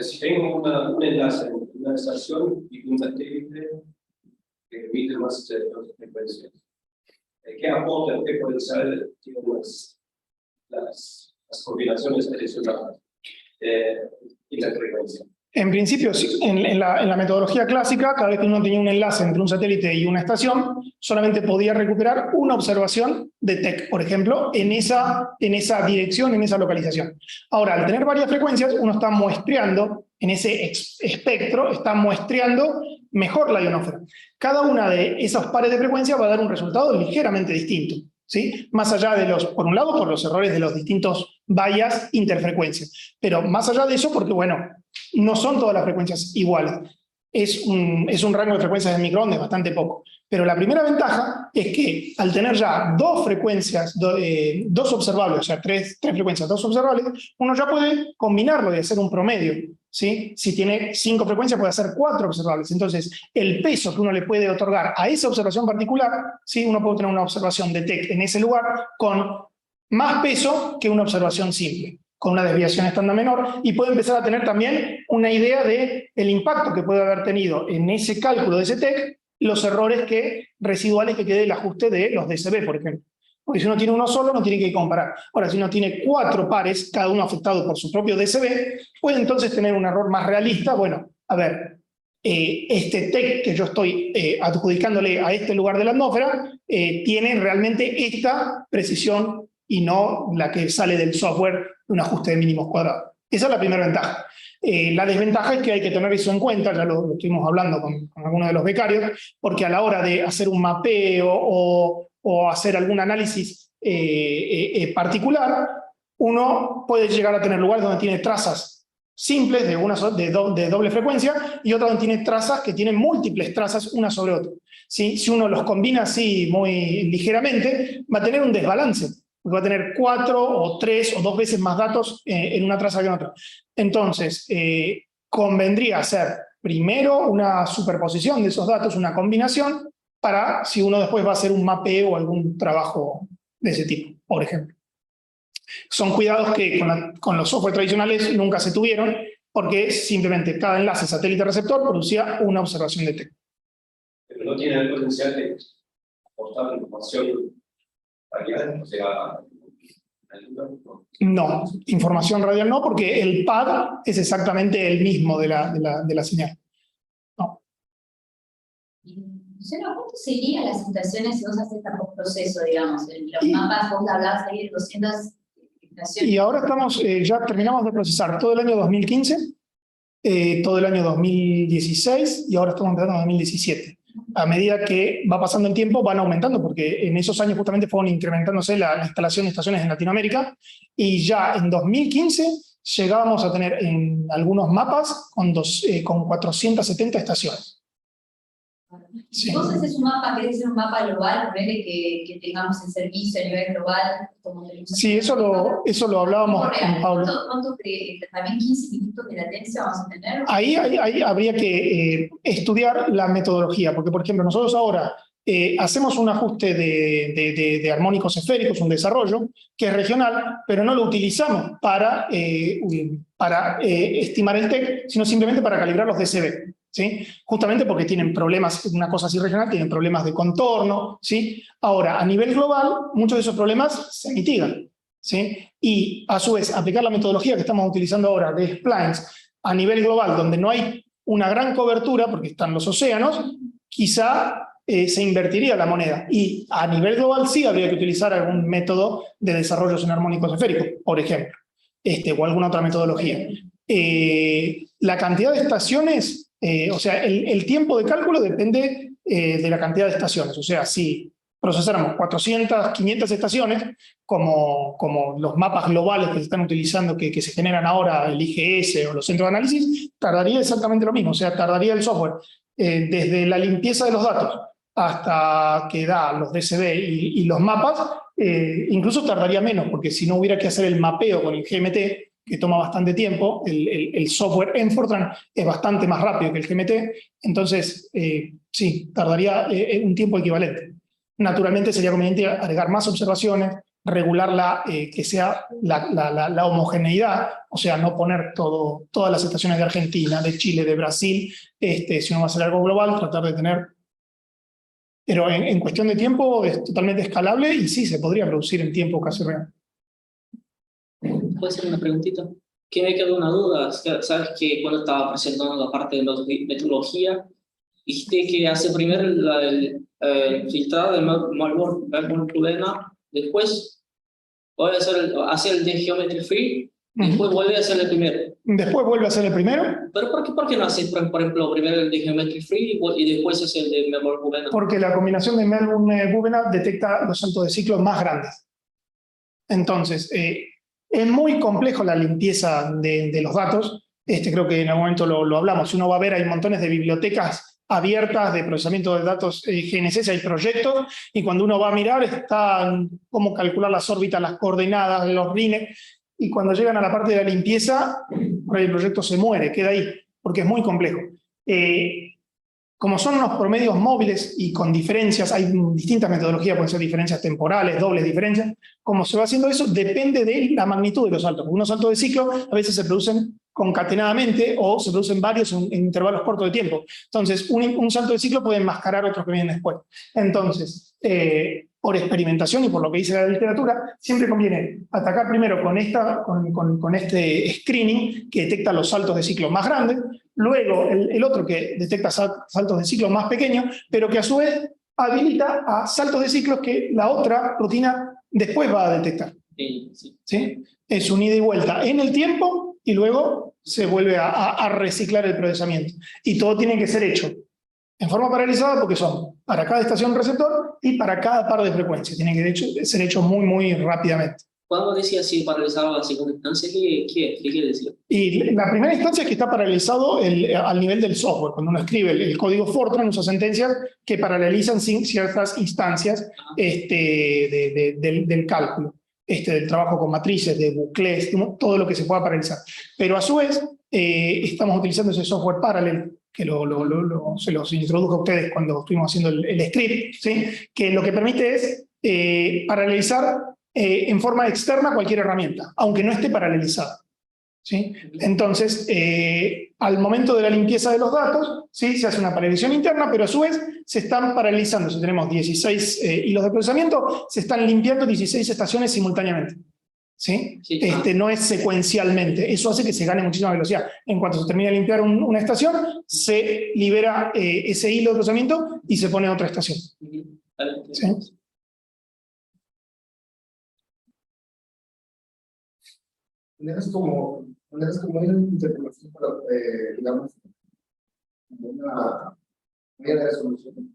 Speaker 6: Si tengo un enlace entre una estación y un satélite que emite más frecuencias, ¿qué aporta, qué puede ser las combinaciones adicionales de interfrecuencia?
Speaker 2: En principio, sí, en la metodología clásica, cada vez que uno tenía un enlace entre un satélite y una estación, solamente podía recuperar una observación de TEC, por ejemplo, en esa dirección, en esa localización. Ahora, al tener varias frecuencias, uno está muestreando, en ese espectro, está muestreando mejor la ionósfera. Cada una de esos pares de frecuencias va a dar un resultado ligeramente distinto, ¿sí? Más allá de por un lado, por los errores de los distintos bias interfrecuencias, pero más allá de eso, porque bueno, no son todas las frecuencias iguales. Es un rango de frecuencias de microondas bastante poco. Pero la primera ventaja es que al tener ya dos frecuencias, dos observables, o sea, tres frecuencias, dos observables, uno ya puede combinarlo y hacer un promedio, ¿sí? Si tiene 5 frecuencias, puede hacer 4 observables. Entonces, el peso que uno le puede otorgar a esa observación particular, ¿sí? Uno puede tener una observación de TEC en ese lugar con más peso que una observación simple, con una desviación estándar menor, y puede empezar a tener también una idea del impacto que puede haber tenido en ese cálculo de ese TEC los errores residuales que quede el ajuste de los DCB, por ejemplo. Porque si uno tiene uno solo, no tiene que comparar. Ahora, si uno tiene 4 pares, cada uno afectado por su propio DCB, puede entonces tener un error más realista. Bueno, a ver, este TEC que yo estoy adjudicándole a este lugar de la atmósfera tiene realmente esta precisión y no la que sale del software de un ajuste de mínimos cuadrados. Esa es la primera ventaja. La desventaja es que hay que tener eso en cuenta, ya lo estuvimos hablando con algunos de los becarios, porque a la hora de hacer un mapeo o hacer algún análisis particular, uno puede llegar a tener lugares donde tiene trazas simples de doble frecuencia y otras donde tiene trazas que tienen múltiples trazas una sobre otra. ¿Sí? Si uno los combina así muy ligeramente, va a tener un desbalance, porque va a tener 4 o 3 o 2 veces más datos en una traza que en otra. Entonces, convendría hacer primero una superposición de esos datos, una combinación, para si uno después va a hacer un mapeo o algún trabajo de ese tipo, por ejemplo. Son cuidados que con los software tradicionales nunca se tuvieron, porque simplemente cada enlace satélite-receptor producía una observación de TEC.
Speaker 6: Pero no tiene el potencial de aportar información radial, o sea,
Speaker 2: no, información radial no, porque el pad es exactamente el mismo de la señal. No.
Speaker 5: ¿Cuánto serían las estaciones si vos haces este postproceso, digamos? En los mapas vos hablabas ahí de 200 estaciones.
Speaker 2: Y ahora ya terminamos de procesar todo el año 2015, todo el año 2016 y ahora estamos empezando en 2017. A medida que va pasando el tiempo van aumentando, porque en esos años justamente fueron incrementándose la instalación de estaciones en Latinoamérica, y ya en 2015 llegábamos a tener en algunos mapas con 470 estaciones. Sí.
Speaker 5: Si vos haces un mapa, querés hacer un mapa global, que tengamos el servicio a nivel global.
Speaker 2: Sí, eso lo hablábamos con Pablo.
Speaker 5: ¿Cuánto también 15 minutos de latencia vamos a tener?
Speaker 2: Ahí habría que estudiar la metodología, porque por ejemplo nosotros ahora hacemos un ajuste de armónicos esféricos, un desarrollo que es regional, pero no lo utilizamos para estimar el TEC, sino simplemente para calibrar los DCB. ¿Sí? Justamente porque tienen problemas, una cosa así regional, tienen problemas de contorno, ¿sí? Ahora, a nivel global, muchos de esos problemas se mitigan, ¿sí? Y a su vez, aplicar la metodología que estamos utilizando ahora de splines a nivel global, donde no hay una gran cobertura, porque están los océanos, quizá se invertiría la moneda. Y a nivel global sí habría que utilizar algún método de desarrollos en armónicos esféricos, por ejemplo, o alguna otra metodología. La cantidad de estaciones... o sea, el tiempo de cálculo depende de la cantidad de estaciones. O sea, si procesáramos 400, 500 estaciones, como los mapas globales que se están utilizando, que se generan ahora, el IGS o los centros de análisis, tardaría exactamente lo mismo. O sea, tardaría el software desde la limpieza de los datos hasta que da los DCB y los mapas, incluso tardaría menos, porque si no hubiera que hacer el mapeo con el GMT, que toma bastante tiempo, el software en Fortran es bastante más rápido que el GMT, entonces sí, tardaría un tiempo equivalente. Naturalmente sería conveniente agregar más observaciones, regular que sea la homogeneidad, o sea, no poner todas las estaciones de Argentina, de Chile, de Brasil, si uno va a hacer algo global, tratar de tener... Pero en cuestión de tiempo es totalmente escalable y sí, se podría producir en tiempo casi real.
Speaker 3: ¿Puede ser una preguntita? Que me quedó una duda. Sabes que cuando estaba presentando la parte de la metodología, dijiste que hace primero el filtrado de Melbourne-Culena, después vuelve a hacer el de Geometry Free, después vuelve a hacer el primero.
Speaker 2: Después vuelve a hacer el primero.
Speaker 3: ¿Pero por qué no haces, por ejemplo, primero el de Geometry Free y después es el de Melbourne-Culena? Porque
Speaker 2: la combinación de Melbourne-Culena detecta los saltos de ciclo más grandes. Entonces, es muy complejo la limpieza de los datos. Creo que en algún momento lo hablamos. Si uno va a ver, hay montones de bibliotecas abiertas de procesamiento de datos GNSS, hay proyectos, y cuando uno va a mirar está cómo calcular las órbitas, las coordenadas, los RINE, y cuando llegan a la parte de la limpieza, por ahí el proyecto se muere, queda ahí, porque es muy complejo. Como son unos promedios móviles y con diferencias, hay distintas metodologías, pueden ser diferencias temporales, dobles diferencias. Como se va haciendo eso, depende de la magnitud de los saltos. Unos saltos de ciclo a veces se producen concatenadamente o se producen varios en intervalos cortos de tiempo. Entonces, un salto de ciclo puede enmascarar otros que vienen después. Entonces, por experimentación y por lo que dice la literatura, siempre conviene atacar primero con este screening que detecta los saltos de ciclo más grandes, luego el otro que detecta saltos de ciclo más pequeños, pero que a su vez habilita a saltos de ciclos que la otra rutina después va a detectar.
Speaker 3: Sí, sí.
Speaker 2: ¿Sí? Es un ida y vuelta en el tiempo y luego se vuelve a reciclar el procesamiento. Y todo tiene que ser hecho en forma paralizada porque son para cada estación receptor y para cada par de frecuencias. Tiene que ser hecho muy, muy rápidamente.
Speaker 3: Cuando decía si paralizaba la segunda instancia, ¿qué quiere decir?
Speaker 2: Y la primera instancia es que está paralizado al nivel del software. Cuando uno escribe el código Fortran, usa sentencias que paralizan ciertas instancias del cálculo, del trabajo con matrices, de bucles, todo lo que se pueda paralizar. Pero a su vez, estamos utilizando ese software Parallel, que se los introduje a ustedes cuando estuvimos haciendo el script, ¿sí? Que lo que permite es paralelizar en forma externa cualquier herramienta, aunque no esté paralelizada. ¿Sí? Entonces, al momento de la limpieza de los datos, ¿sí? Se hace una paralización interna, pero a su vez se están paralizando. Si tenemos 16 hilos de procesamiento, se están limpiando 16 estaciones simultáneamente. ¿Sí?
Speaker 3: Sí,
Speaker 2: No es secuencialmente. Eso hace que se gane muchísima velocidad. En cuanto se termina de limpiar una estación, se libera ese hilo de procesamiento y se pone otra estación. ¿Sí?
Speaker 1: Es como una interpretación, digamos, una resolución.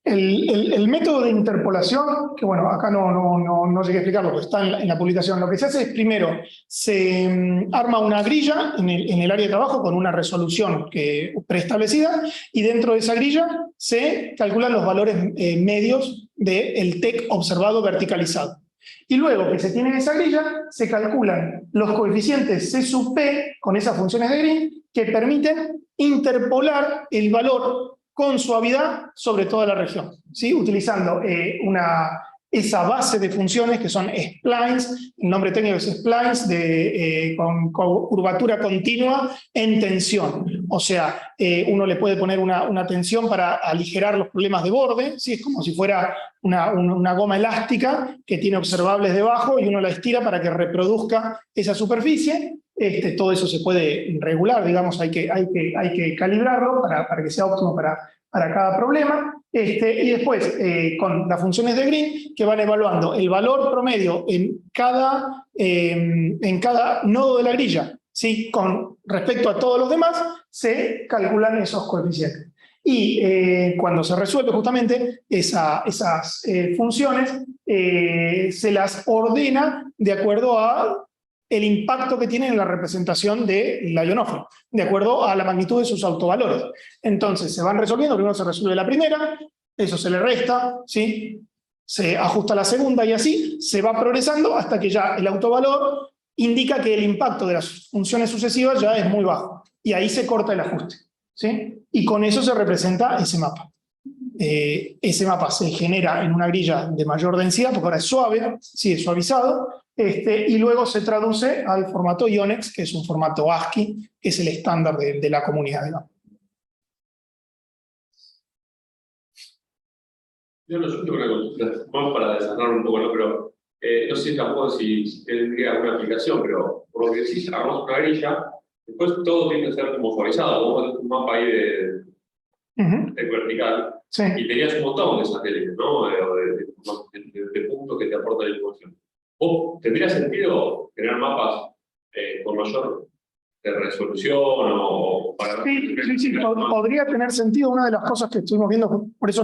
Speaker 2: El método de interpolación, que bueno, acá no llegué a explicarlo, porque está en la publicación. Lo que se hace es, primero, se arma una grilla en el área de trabajo con una resolución preestablecida, y dentro de esa grilla se calculan los valores medios del TEC observado verticalizado. Y luego que se tiene esa grilla, se calculan los coeficientes C sub P con esas funciones de Green que permiten interpolar el valor con suavidad sobre toda la región, ¿sí? Utilizando esa base de funciones que son splines, el nombre técnico es splines, con curvatura continua en tensión. O sea, uno le puede poner una tensión para aligerar los problemas de borde, ¿sí? Es como si fuera una goma elástica que tiene observables debajo y uno la estira para que reproduzca esa superficie. Todo eso se puede regular, digamos, hay que calibrarlo para que sea óptimo para cada problema. Y después, con las funciones de Green, que van evaluando el valor promedio en cada nodo de la grilla, ¿sí? Con respecto a todos los demás, se calculan esos coeficientes. Y cuando se resuelve justamente esas funciones, se las ordena de acuerdo a el impacto que tiene en la representación de la ionófora, de acuerdo a la magnitud de sus autovalores. Entonces se van resolviendo, primero se resuelve la primera, eso se le resta, ¿sí? Se ajusta la segunda y así se va progresando hasta que ya el autovalor indica que el impacto de las funciones sucesivas ya es muy bajo. Y ahí se corta el ajuste, ¿sí? Y con eso se representa ese mapa. Ese mapa se genera en una grilla de mayor densidad, porque ahora es suave, sí, es suavizado, y luego se traduce al formato IONEX, que es un formato ASCII, que es el estándar de la comunidad, digamos.
Speaker 4: Yo tengo una consulta, más para desarrollar un poco, ¿no? Pero no sé tampoco si tendría alguna aplicación, pero por lo que decís, armamos una grilla, después todo tiene que ser como suavizado, como un mapa ahí de vertical,
Speaker 2: Sí.
Speaker 4: y tenías un montón de satélites, ¿no? De puntos que te aportan la información. ¿O tendría sentido tener mapas con mayor resolución o para...
Speaker 2: Sí, podría tener sentido. Una de las cosas que estuvimos viendo, por eso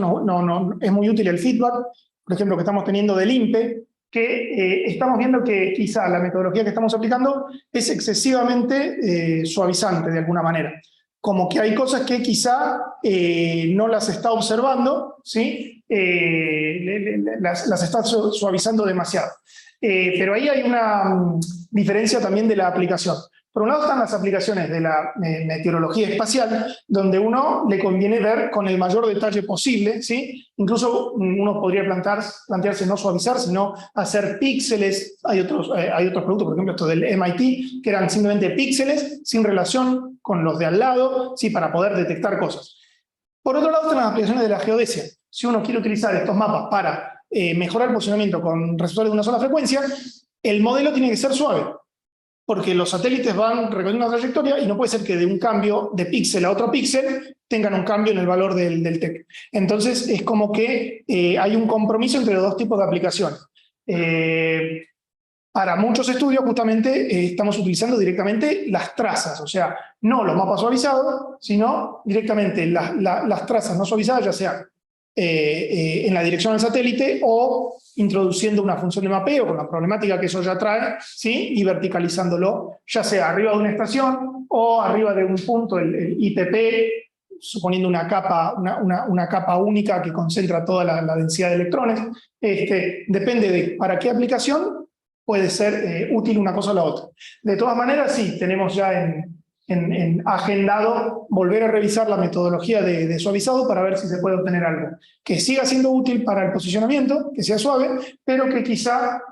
Speaker 2: es muy útil el feedback, por ejemplo, que estamos teniendo del INPE, que estamos viendo que quizá la metodología que estamos aplicando es excesivamente suavizante de alguna manera. Como que hay cosas que quizá no las está observando, ¿sí? Las está suavizando demasiado. Pero ahí hay una diferencia también de la aplicación. Por un lado están las aplicaciones de la meteorología espacial, donde uno le conviene ver con el mayor detalle posible, ¿sí? Incluso uno podría plantearse no suavizar, sino hacer píxeles. Hay otros productos, por ejemplo, esto del MIT, que eran simplemente píxeles sin relación con los de al lado, ¿sí? Para poder detectar cosas. Por otro lado están las aplicaciones de la geodesia. Si uno quiere utilizar estos mapas para mejorar el posicionamiento con receptores de una sola frecuencia, el modelo tiene que ser suave, porque los satélites van recorriendo una trayectoria y no puede ser que de un cambio de píxel a otro píxel tengan un cambio en el valor del TEC. Entonces es como que hay un compromiso entre los dos tipos de aplicaciones. Para muchos estudios justamente estamos utilizando directamente las trazas, o sea, no los mapas suavizados, sino directamente las trazas no suavizadas, ya sea en la dirección del satélite o introduciendo una función de mapeo con la problemática que eso ya trae, ¿sí? Y verticalizándolo, ya sea arriba de una estación o arriba de un punto, el IPP, suponiendo una capa única que concentra toda la densidad de electrones. Depende de para qué aplicación puede ser útil una cosa o la otra. De todas maneras, sí, tenemos ya en agendado volver a revisar la metodología de suavizado para ver si se puede obtener algo que siga siendo útil para el posicionamiento, que sea suave, pero que quizá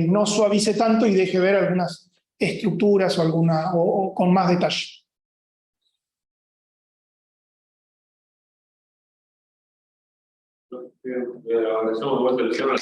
Speaker 2: no suavice tanto y deje ver algunas estructuras o con más detalle.
Speaker 4: Agradecemos de vuelta el cierre.